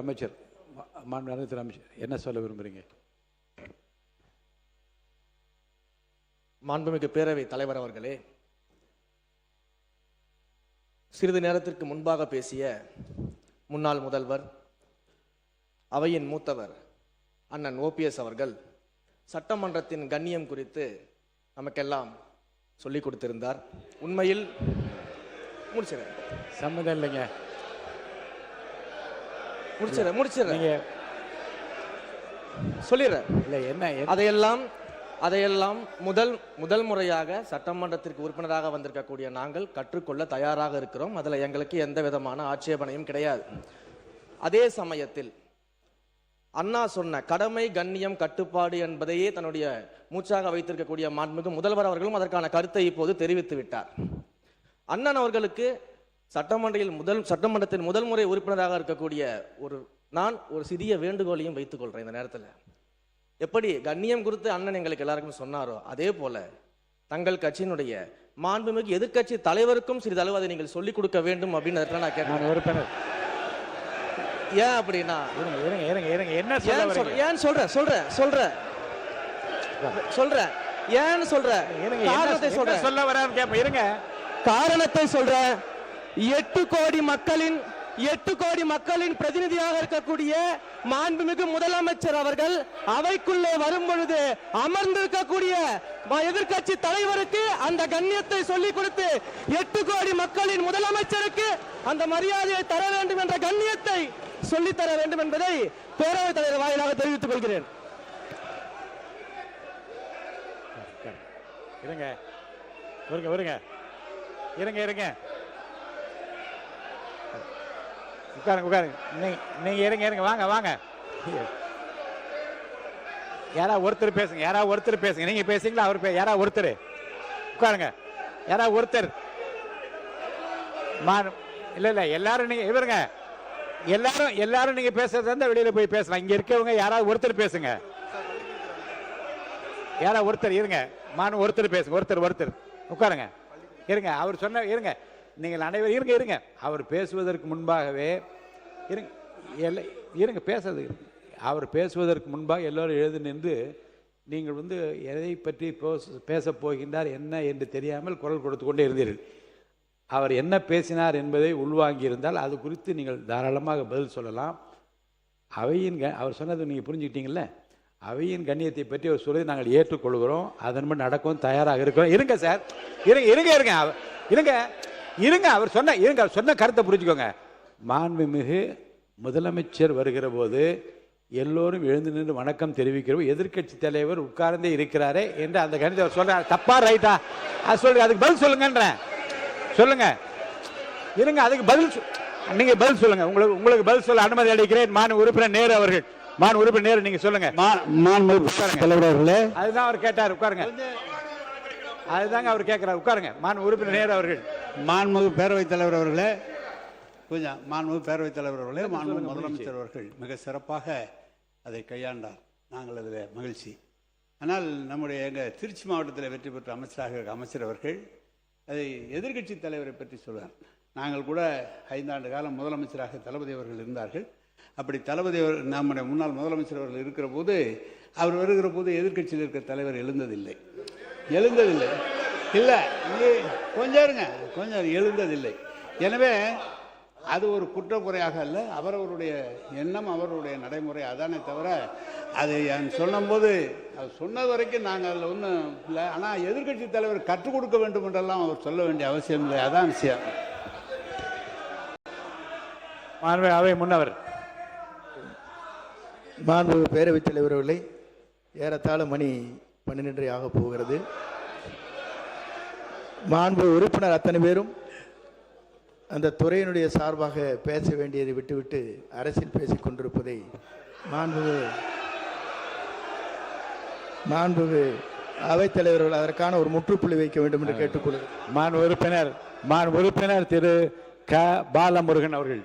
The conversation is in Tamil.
அமைச்சர் மாண்புமிகு அமைச்சர் என்ன சொல்ல விரும்புகிறீங்க? மாண்புமிகு பேரவை தலைவர் அவர்களே, சிறிது நேரத்திற்கு முன்பாக பேசிய முன்னாள் முதல்வர், அவையின் மூத்தவர் அண்ணன் ஓபிஎஸ் அவர்கள் சட்டமன்றத்தின் கண்ணியம் குறித்து நமக்கெல்லாம் சொல்லிக் கொடுத்திருந்தார். உண்மையில் முடிச்சிடறேன், சம்மந்தம் இல்லைங்க, முடிச்சிடறேன் சொல்லிடுறேன். இல்லை என்ன அதையெல்லாம் முதல் முறையாக சட்டமன்றத்திற்கு உறுப்பினராக வந்திருக்கக்கூடிய நாங்கள் கற்றுக்கொள்ள தயாராக இருக்கிறோம். அதில் எங்களுக்கு எந்த விதமான ஆட்சேபனையும் கிடையாது. அதே சமயத்தில் அண்ணா சொன்ன கடமை கண்ணியம் கட்டுப்பாடு என்பதையே தன்னுடைய மூச்சாக வைத்திருக்கக்கூடிய மாண்புமிகு முதல்வர் அவர்களும் அதற்கான கருத்தை இப்போது தெரிவித்து விட்டார். அண்ணன் அவர்களுக்கு சட்டமன்றத்தின் முதல் முறை உறுப்பினராக இருக்கக்கூடிய நான் ஒரு சிறிய வேண்டுகோளையும் வைத்துக் கொள்றேன். இந்த நேரத்தில் எப்படி கண்ணியம் குறித்து அண்ணன் எங்களுக்கு எல்லாருக்கும் சொன்னாரோ அதே போல தங்கள் கட்சியினுடைய மாண்புமிகு எதிர்கட்சி தலைவருக்கும் சிறிதளவு அதை நீங்கள் சொல்லிக் கொடுக்க வேண்டும் அப்படின்னு நான் கேட்டேன். ஏன் அப்படின்னா ஏன் காரணத்தை சொல்றேன். 8 கோடி மக்களின் பிரதிநிதியாக இருக்கக்கூடிய மாண்புமிகு முதலமைச்சர் அவர்கள் அவைக்குள்ளே வரும் பொழுது அமர்ந்திருக்கக்கூடிய எதிர்கட்சி தலைவருக்கு அந்த கண்ணியத்தை சொல்லிக் கொடுத்து 8 கோடி மக்களின் முதலமைச்சருக்கு அந்த மரியாதையை தர வேண்டும் என்ற கண்ணியத்தை சொல்லித்தர வேண்டும் என்பதை பேரவைத் தலைவர் வாயிலாக தெரிவித்துக் கொள்கிறேன். நீங்க இருங்க வாங்க யாராவது ஒருத்தர் பேசுங்க. நீங்க பேசுங்களா? அவர் யாராவது ஒருத்தர் உட்காருங்க. யாராவது ஒருத்தர் இல்ல எல்லாரும் நீங்க இவருங்க எல்லாரும் நீங்க பேசுறதா இருந்தா வெளியில போய் பேசலாம். இங்க இருக்கவங்க யாராவது ஒருத்தர் பேசுங்க. யாராவது ஒருத்தர் இருங்க. ஒருத்தர் பேசுங்க. ஒருத்தர் உட்காருங்க. இருங்க. அவர் சொன்ன இருங்க. நீங்கள் அனைவரும் இருங்க. அவர் பேசுவதற்கு முன்பாகவே இருங்க பேசுறது. அவர் பேசுவதற்கு முன்பாக எல்லோரும் எழுந்து நின்று நீங்கள் எதை பற்றி பேசப் போகின்றார் என்ன என்று தெரியாமல் குரல் கொடுத்து கொண்டே இருந்தீர்கள். அவர் என்ன பேசினார் என்பதை உள்வாங்கி இருந்தால் அது குறித்து நீங்கள் தாராளமாக பதில் சொல்லலாம். அவர் சொன்னது நீங்கள் புரிஞ்சுக்கிட்டீங்கல்ல? அவையின் கண்ணியத்தை பற்றி அவர் சொல்லி நாங்கள் ஏற்றுக்கொள்கிறோம். அதன்படி நடக்கவும் தயாராக இருக்கிறோம். இருங்க சார், இருங்க. அவர் சொன்ன கருத்தை புரிஞ்சுக்கோங்க. மாண்புமிகு முதலமைச்சர் வருகிற போது எல்லோரும் எழுந்து நின்று வணக்கம் தெரிவிக்கிறோம். எதிர்கட்சி தலைவர் உட்கார்ந்தே இருக்கிறாரே என்று அந்த கணிதத்தை அவர் சொல்றாரு. தப்பா ரைட்டா? அது சொல்லுங்க. அதுக்கு பதில் சொல்லுங்கன்றேன். சொல்லுங்க. இருங்க. அதுக்கு நீங்க பதில் சொல்லுங்க. உங்களுக்கு பதில் சொல்ல அனுமதி அளிக்கிறேன். மாண்பு உறுப்பினர் நேரு அவர்கள். உறுப்பினர் நேரு, நீங்க சொல்லுங்க. அதுதான் அவர் கேட்டார். உட்காருங்க. அதுதாங்க அவர் கேட்கிறார். உட்காருங்க. உறுப்பினர் நேரு அவர்கள். மாண்புமிகு பேரவைத் தலைவர் அவர்களே, மாண்புமிகு பேரவைத் தலைவர் அவர்களே, மாண்புமிகு முதலமைச்சர் அவர்கள் மிக சிறப்பாக அதை கையாண்டார். நாங்கள் அதில் மகிழ்ச்சி. ஆனால் எங்கள் திருச்சி மாவட்டத்தில் வெற்றி பெற்ற அமைச்சர் அவர்கள் அதை எதிர்கட்சி தலைவரை பற்றி சொல்வார். நாங்கள் கூட 5 ஆண்டு காலம் முதலமைச்சராக தளபதி அவர்கள் இருந்தார்கள். அப்படி தளபதி நம்முடைய முன்னாள் முதலமைச்சர் அவர்கள் இருக்கிற போது, அவர் வருகிற போது எதிர்கட்சியில் இருக்கிற தலைவர் எழுந்ததில்லை. இல்லை, கொஞ்சம் எழுந்ததில்லை. எனவே அது ஒரு குற்றக்குறையாக அல்ல, அவரவருடைய எண்ணம், அவருடைய நடைமுறை. அதானே தவிர அது சொன்னபோது அது சொன்னது வரைக்கும் நாங்கள் அதில் ஒன்றும் இல்லை. ஆனால் எதிர்கட்சி தலைவர் கற்றுக் கொடுக்க வேண்டும் என்றெல்லாம் அவர் சொல்ல வேண்டிய அவசியம் இல்லை. அதான் விஷயம். அவை முன்னவர். மாண்புமிகு பேரவைத் தலைவர் அவர்களை, ஏறத்தாழ மணி 12 ஆக போகிறது. மாண்பு உறுப்பினர் அத்தனை பேரும் அந்த துறையினுடைய சார்பாக பேச வேண்டியதை விட்டுவிட்டு அரசியல் பேசிக் கொண்டிருப்பதை மாண்புமிகு அவைத்தலைவர்கள் அதற்கான ஒரு முற்றுப்புள்ளி வைக்க வேண்டும் என்று கேட்டுக்கொள்கிறேன். உறுப்பினர் திரு க பாலமுருகன் அவர்கள்.